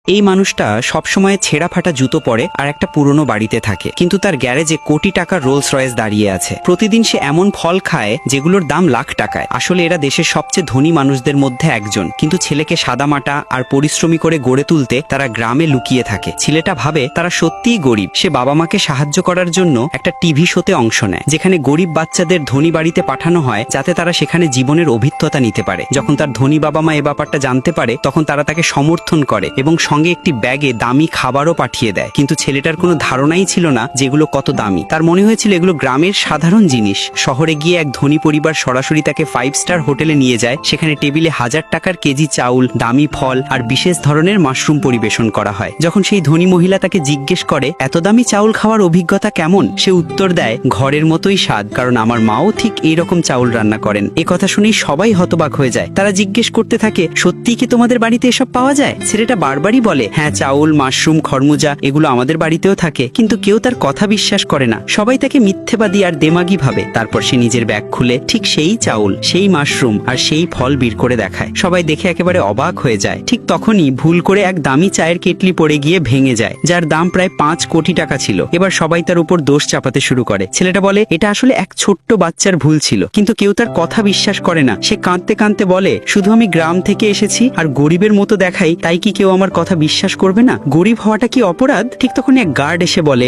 এই মানুষটা সবসময় ছেঁড়া ফাটা জুতো পরে আর একটা পুরনো বাড়িতে থাকে, কিন্তু তার গ্যারেজে কোটি টাকার রোলস রয়েস দাঁড়িয়ে আছে। প্রতিদিন সে এমন ফল খায় যেগুলোর দাম লাখ টাকায়। আসলে এরা দেশের সবচেয়ে ধনী মানুষদের মধ্যে একজন, কিন্তু ছেলেকে সাদামাটা আর পরিশ্রমী করে গড়ে তুলতে তারা গ্রামে লুকিয়ে থাকে। ছেলেটা ভাবে তারা সত্যিই গরিব। সে বাবা মাকে সাহায্য করার জন্য একটা টিভি শোতে অংশ নেয়, যেখানে গরিব বাচ্চাদের ধনী বাড়িতে পাঠানো হয় যাতে তারা সেখানে জীবনের অভিজ্ঞতা নিতে পারে। যখন তার ধনী বাবা মা এ ব্যাপারটা জানতে পারে, তখন তারা তাকে সমর্থন করে এবং সঙ্গে একটি ব্যাগে দামি খাবারও পাঠিয়ে দেয়। কিন্তু ছেলেটার কোনো ধারণাই ছিল না যেগুলো কত দামি। তার মনে হয়েছিল এগুলো গ্রামের সাধারণ জিনিস। শহরে গিয়ে এক ধনী পরিবার সরাসরি তাকে 5 স্টার হোটেলে নিয়ে যায়। সেখানে টেবিলে 1000 টাকার কেজি চাউল, দামি ফল আর বিশেষ ধরনের মাশরুম পরিবেশন করা হয়। যখন সেই ধনী মহিলা তাকে জিজ্ঞেস করে এত দামি চাউল খাওয়ার অভিজ্ঞতা কেমন, সে উত্তর দেয়, ঘরের মতোই স্বাদ, কারণ আমার মাও ঠিক এইরকম চাউল রান্না করেন। এ কথা শুনেই সবাই হতবাক হয়ে যায়। তারা জিজ্ঞেস করতে থাকে, সত্যি কি তোমাদের বাড়িতে এসব পাওয়া যায়? ছেলেটা বারবারই বলে, হ্যাঁ, চাউল, মাশরুম, খরমুজা এগুলো আমাদের বাড়িতেও থাকে। কিন্তু কেউ তার কথা বিশ্বাস করে না। সবাই তাকে মিথ্যেবাদী আর দেমাগী ভাবে। তারপর সে নিজের ব্যাগ খুলে ঠিক সেই চাউল, সেই মাশরুম আর সেই ফল বের করে দেখায়। সবাই দেখে একেবারে অবাক হয়ে যায়। ঠিক তখনই ভুল করে এক দামি চায়ের কেটলি পড়ে গিয়ে ভেঙে যায়, যার দাম প্রায় 5 কোটি টাকা ছিল। এবার সবাই তার উপর দোষ চাপাতে শুরু করে। ছেলেটা বলে এটা আসলে এক ছোট্ট বাচ্চার ভুল ছিল, কিন্তু কেউ তার কথা বিশ্বাস করে না। সে কাঁদতে কাঁদতে বলে, শুধু আমি গ্রাম থেকে এসেছি আর গরিবের মতো দেখাই, তাই কি কেউ আমার কথা বিশ্বাস করবে না? গরিব হওয়াটা কি অপরাধ? ঠিক তখন এক গার্ড এসে বলে,